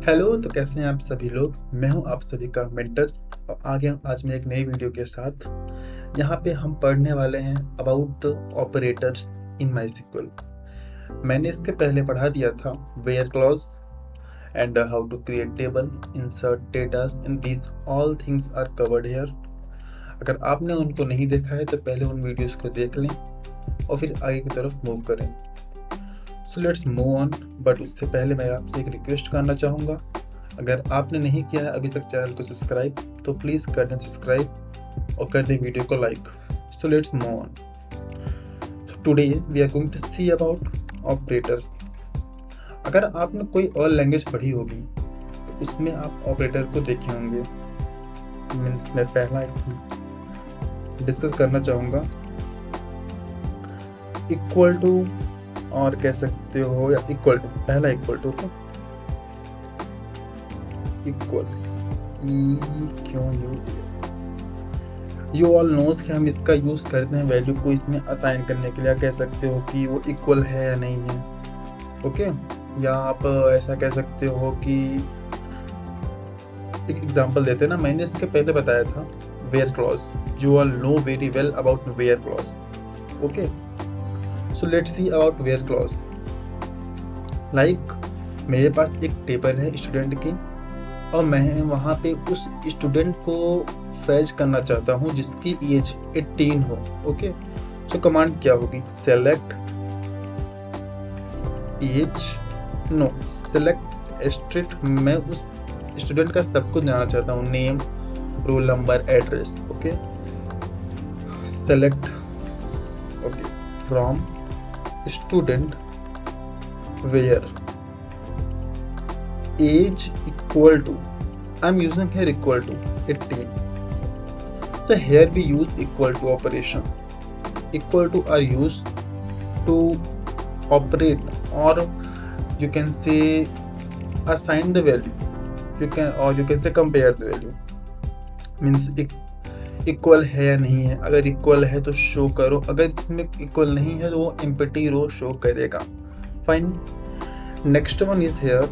Hello, तो कैसे हैं आप सभी लोग। मैं हूं आप सभी का मेंटर और आ गया हूं आज मैं एक नई वीडियो के साथ। यहाँ पे हम पढ़ने वाले हैं about the operators in MySQL. मैंने इसके पहले पढ़ा दिया था where clause and how to create table, insert data, and these all things are covered here. अगर आपने उनको नहीं देखा है तो पहले उन वीडियोस को देख लें और फिर आगे की तरफ मूव करें। सो लेट्स मूव ऑन, बट उससे पहले मैं आपसे एक रिक्वेस्ट करना चाहूँगा। अगर आपने नहीं किया है अभी तक चैनल को सब्सक्राइब तो प्लीज़ कर दें सब्सक्राइब और कर दें वीडियो को like. So let's move on. Today we are going to see about operators. अगर आपने कोई और लैंग्वेज पढ़ी होगी तो उसमें आप ऑपरेटर को देखे होंगे। मीन्स मैं पहला डिस्कस करना चाहूँगा इक्वल टू, और कह सकते हो या इक्वल टू। पहला इक्वल टू तो इक्वल यू ऑल नोस कि हम इसका यूज करते हैं वैल्यू को इसमें असाइन करने के लिए। कह सकते हो कि वो इक्वल है या नहीं है, ओके। या आप ऐसा कह सकते हो कि एक एग्जांपल देते हैं ना, मैंने इसके पहले बताया था where clause. You all know very well about where clause, okay. So let's see about where clause. Like मेरे पास एक टेबल है स्टूडेंट की और मैं वहाँ पे उस स्टूडेंट को फैच करना चाहता हूँ जिसकी एज 18 हो, ओके। सो कमांड क्या होगी? Select age, no select street. मैं उस स्टूडेंट का सब कुछ जानना चाहता हूँ, name, roll number, address, okay. Select, okay, from student where age equal to, I'm using here equal to 18. So here we use equal to operation. Equal to are used to operate, or you can say assign the value. You can say compare the value. Means equal है या नहीं है। अगर equal है तो show करो, अगर इसमें इक्वल नहीं है तो वो एम्प्टी रो शो करेगा। Fine. Next one is here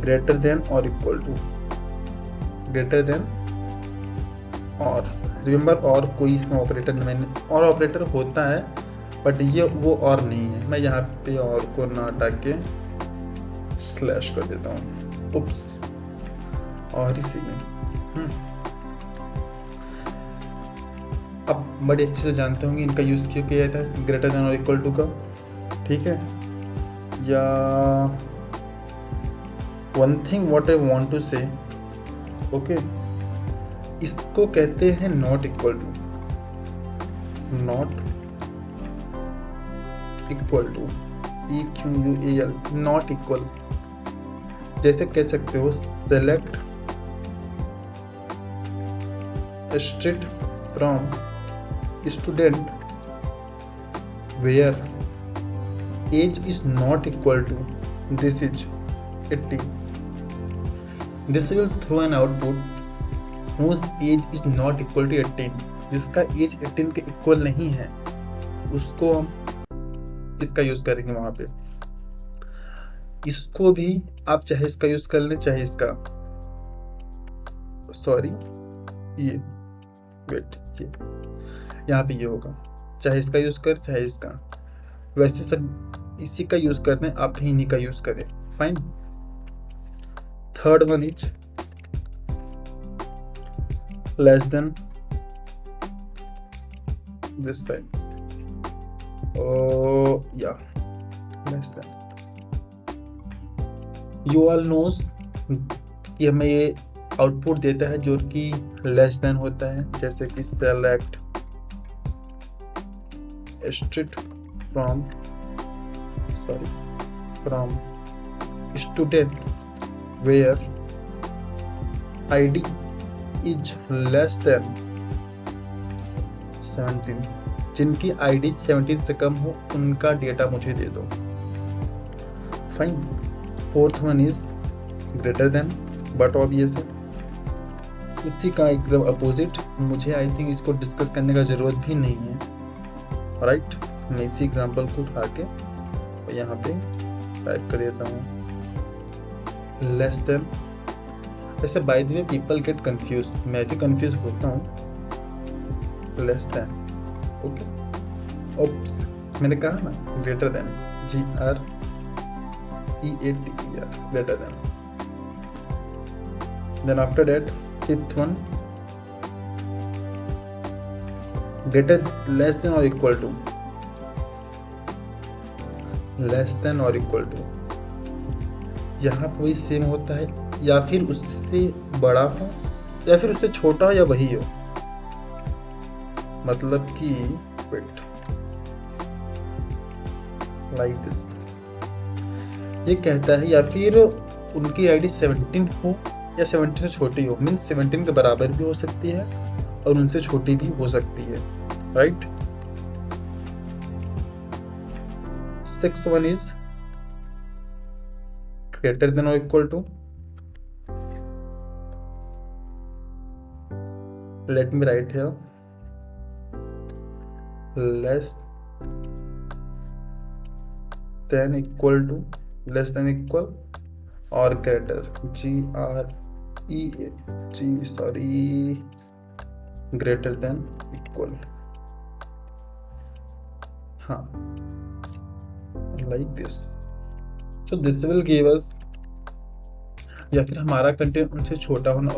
greater than और इक्वल टू। ग्रेटर देन और, रिमेंबर और कोई इसमें ऑपरेटर, मैंने और ऑपरेटर होता है बट ये वो और नहीं है। मैं यहाँ पे और को ना हटा के स्लैश कर देता हूँ, उप्स, और इसी में अब बड़े अच्छे से जानते होंगे इनका यूज क्यों किया जाता है, ग्रेटर देन और इक्वल टू का, ठीक है। या one thing what I want to say, okay, इसको कहते हैं not equal to. Not equal to, EQUAL, not equal. जैसे कह सकते हो select street from student where age is not equal to this is 80. This will throw an output whose age is not equal to 18. जिसका as 18 के equal नहीं है उसको हम इसका यूज करेंगे वहां पे। इसको भी आप चाहे इसका यूज कर लें चाहे इसका, सॉरी ये वेट, ये यहाँ पे ये होगा, चाहे इसका यूज कर चाहे इसका। वैसे सब इसी का यूज करते हैं, आप भी इन्हीं का यूज करें। Fine. Third one is less than this side, या less than. You all knows कि हमें ये आउटपुट देता है जो कि लेस देन होता है, जैसे कि select street from student where ID is less than 17। जिनकी ID 17 से कम हो उनका डेटा मुझे दे दो। Fine. Fourth one is greater than, but obvious है उसी का एकदम अपोजिट। मुझे आई थिंक इसको डिस्कस करने का जरूरत भी नहीं है, राइट। मैं इसी एग्जांपल को उठा के यहाँ पे टाइप कर देता हूँ लेस देन। वैसे bye the way people get confuse, मैं भी कंफ्यूज होता हूँ। Less than, okay. ओप्स, मैंने कहा ना greater than, GREATER, greater than. Then after that fifth one, greater less than और इक्वल टू, लेस देन और इक्वल टू। यहाँ पर वही सेम होता है, या फिर उससे बड़ा हो या फिर उससे छोटा हो या वही हो। मतलब कि वेट लाइक दिस, ये कहता है या फिर उनकी आईडी 17 हो या 17 से छोटी हो, मीन्स 17 के बराबर भी हो सकती है और उनसे छोटी भी हो सकती है, right. Sixth one is greater than or equal to, let me write here, less than equal to, less than equal or greater, greater than equal, हाँ, like this. So this will give us, या फिर हमारा content उनसे छोटा होना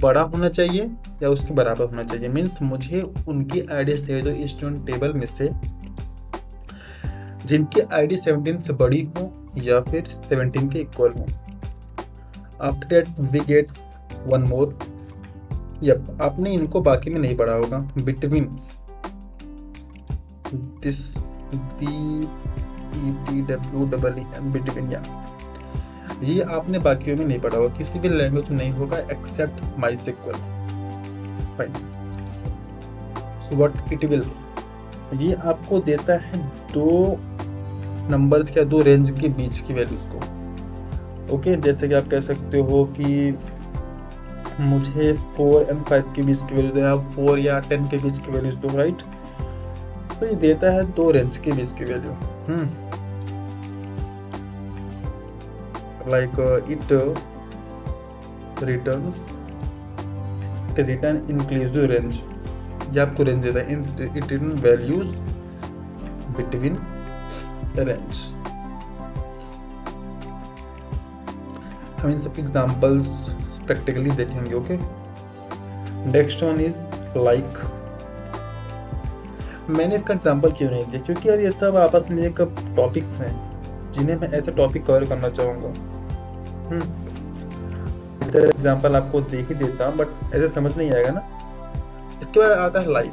बड़ा होना चाहिए या उसके बराबर होना चाहिए। मीन्स मुझे उनकी आईडीज दे दो स्टूडेंट टेबल में से जिनकी आईडी 17 से बड़ी हो या फिर 17 के इक्वल हो। After that we get one more, yup, आपने इनको बाकी में नहीं पढ़ा होगा, बिटवीन दिस BETWEEN, बिटवीन, या ये आपने बाकियों में नहीं पढ़ा होगा, किसी भी लैंग्वेज में नहीं होगा except MySQL। Fine, so what it will, ये आपको देता है दो नंबर्स या दो रेंज के बीच की वैल्यूज को, ओके। जैसे कि आप कह सकते हो कि मुझे 4 and 5 के बीच की वैल्यू दो, या 4 या 10 के बीच की वैल्यूज दो, राइट। तो ये देता है दो रेंज के बीच की value. like it return inclusive range, ये आपको रेंज देता है, it return values between range। हम इन सब एग्जांपल्स प्रैक्टिकली देखेंगे, okay. Next one is like, मैंने इसका एग्जांपल क्यों नहीं दिया, क्योंकि यार ये सब आपस में एक टॉपिक हैं जिन्हें मैं ऐसे टॉपिक कवर करना चाहूँगा। एग्जांपल आपको देख ही देता हूँ, बट ऐसे समझ नहीं आएगा ना। इसके बाद आता है लाइक।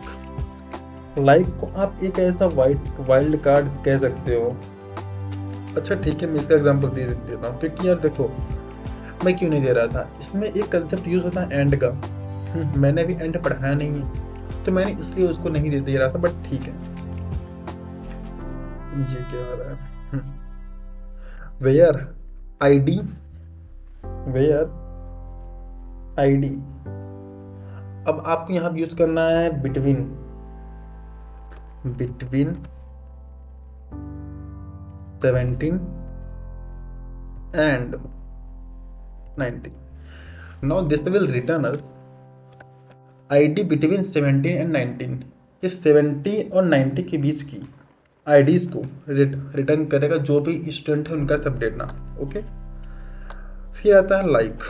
लाइक को आप एक ऐसा वाइल्ड कार्ड कह सकते हो। अच्छा ठीक है, मैं इसका एग्जांपल दे देता हूँ, क्योंकि यार देखो मैं क्यों नहीं दे रहा था, इसमें एक कंसेप्ट यूज होता है एंड का। मैंने अभी एंड पढ़ाया नहीं है, तो मैंने इसलिए उसको नहीं दे रहा था, बट ठीक है। ये क्या आ रहा है, वेयर आईडी। अब आपको यहाँ यूज करना है between 17 and 90. Now this will return us ID between 17 and 19. ये 70 और 90 के बीच की आईडीज को रिटर्न करेगा, जो भी स्टूडेंट है उनका सब डेटा, ओके। फिर आता है लाइक।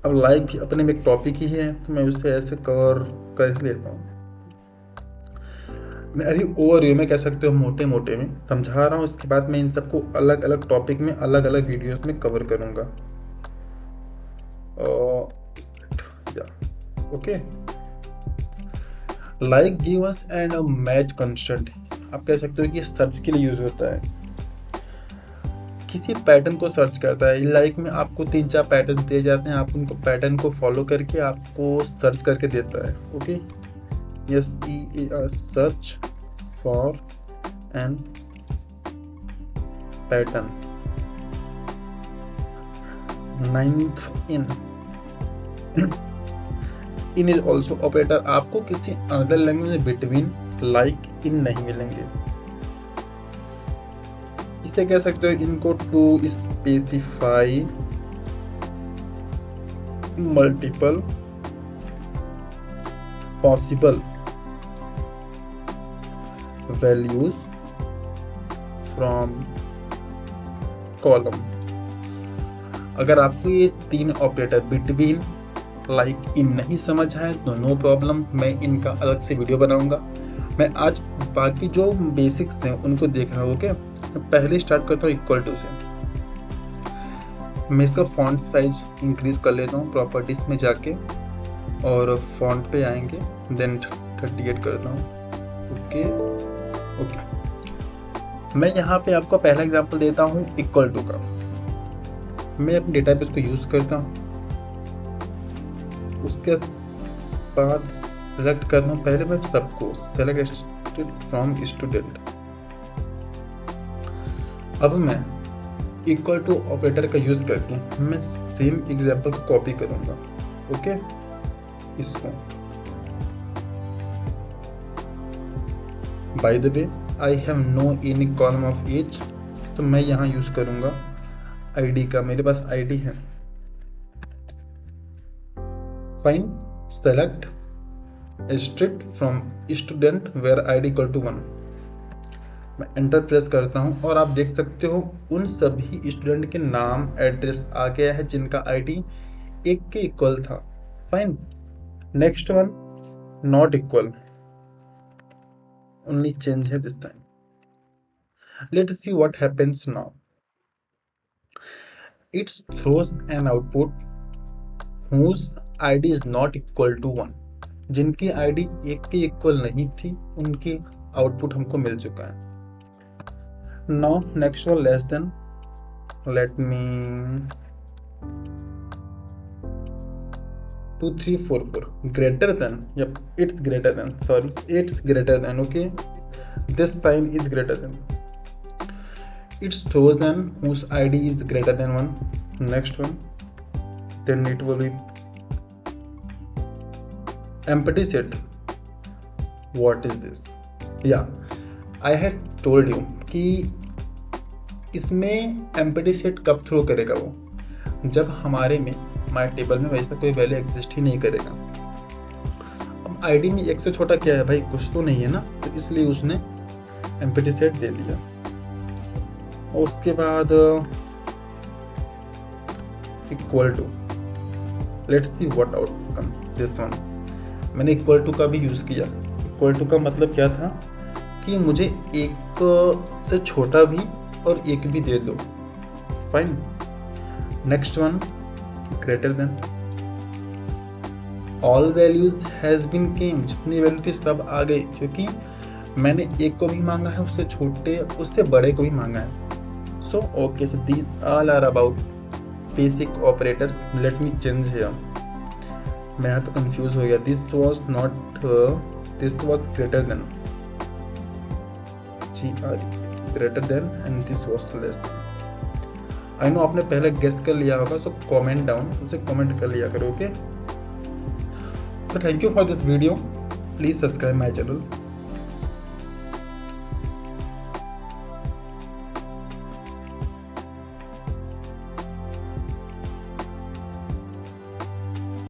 अब लाइक भी अपने में एक टॉपिक ही है, तो मैं उसे ऐसे कवर कर लेता हूँ। मैं अभी ओवरव्यू में कह सकते हो मोटे मोटे में समझा रहा हूँ, उसके बाद मैं इन सबको अलग अलग टॉपिक में अलग अलग वीडियोस में कवर करूँगा, okay. Like give us and a match constraint, आप कह सकते हो कि सर्च के लिए यूज होता है, किसी पैटर्न को सर्च करता है। लाइक में आपको 3-4 पैटर्न दिए जाते हैं, आप उनको पैटर्न को फॉलो करके आपको सर्च करके देता है, okay. Yes, search for an pattern. Ninth in is also operator। आपको किसी अदर लैंग्वेज में बिटवीन, लाइक, इन नहीं मिलेंगे। से कह सकते हो इनको to specify multiple possible values from column. अगर आपको ये 3 ऑपरेटर बिटवीन, लाइक इन नहीं समझ आए तो नो प्रॉब्लम, मैं इनका अलग से वीडियो बनाऊंगा। मैं आज बाकी जो बेसिक्स हैं उनको देख रहा हूँ। ओके, पहले स्टार्ट करता हूँ इक्वल टू से। मैं इसका फॉन्ट साइज इंक्रीज कर लेता हूँ प्रॉपर्टीज में जाके, और फॉन्ट पे आएंगे, देन 38 करता हूँ। ओके ओके, मैं यहाँ पे आपको पहला एग्जांपल देता हूँ इक्वल टू का। मैं अपने डेटाबेस को यूज करता हूँ, उसके बाद सेलेक्ट करता हूँ। पहले मैं सबको सेलेक्ट फ्रॉम स्टूडेंट। अब मैं इक्वल टू ऑपरेटर का यूज करके मैं सेम एग्जांपल को कॉपी करूंगा। ओके, इसको by the way I have no any column of age, तो मैं यहाँ यूज करूंगा आईडी का। मेरे पास आईडी है। Fine, select strict from student where ID equal to 1। मैं एंटर प्रेस करता हूं और आप देख सकते हो उन सभी स्टूडेंट के नाम एड्रेस आ गया है जिनका आईडी 1 के इक्वल था। Fine, next one not equal, only change है this time. Let's see what happens now. It throws an output whose ID is not equal to 1। जिनकी ID 1 के इक्वल नहीं थी उनकी आउटपुट हमको मिल चुका है। Now next one less than, let me 2 3 4 4 greater than, yep it's greater than, sorry it's greater than। okay, this sign is greater than, it's throws an whose ID is greater than 1। next one, then it will be empty set। what is this? yeah, I had told you कि इसमें empty set कब throw करेगा वो, जब हमारे में हमारे table में वैसा कोई वैल्यू एग्जिस्ट ही नहीं करेगा। अब आईडी में 1 से छोटा क्या है भाई, कुछ तो नहीं है ना, तो इसलिए उसने empty set दे दिया। उसके बाद equal to, let's see what outcome this one. मैंने इक्वल टू का भी यूज किया। इक्वल टू का मतलब क्या था कि मुझे 1 से छोटा भी और 1 भी दे दो। Fine, next one greater than, all values has been came, जितनी वैल्यू थी सब आ गई, क्योंकि मैंने 1 को भी मांगा है, उससे छोटे उससे बड़े को भी मांगा है। So okay, so these all are about basic operators। let me change here। मैं यहाँ पे कंफ्यूज हो गया। this was not this was greater than, greater than and this was less than। I know आपने पहले गेस कर लिया होगा, so comment down, उसे comment कर लिया करो। okay, so thank you for this video, please subscribe my channel।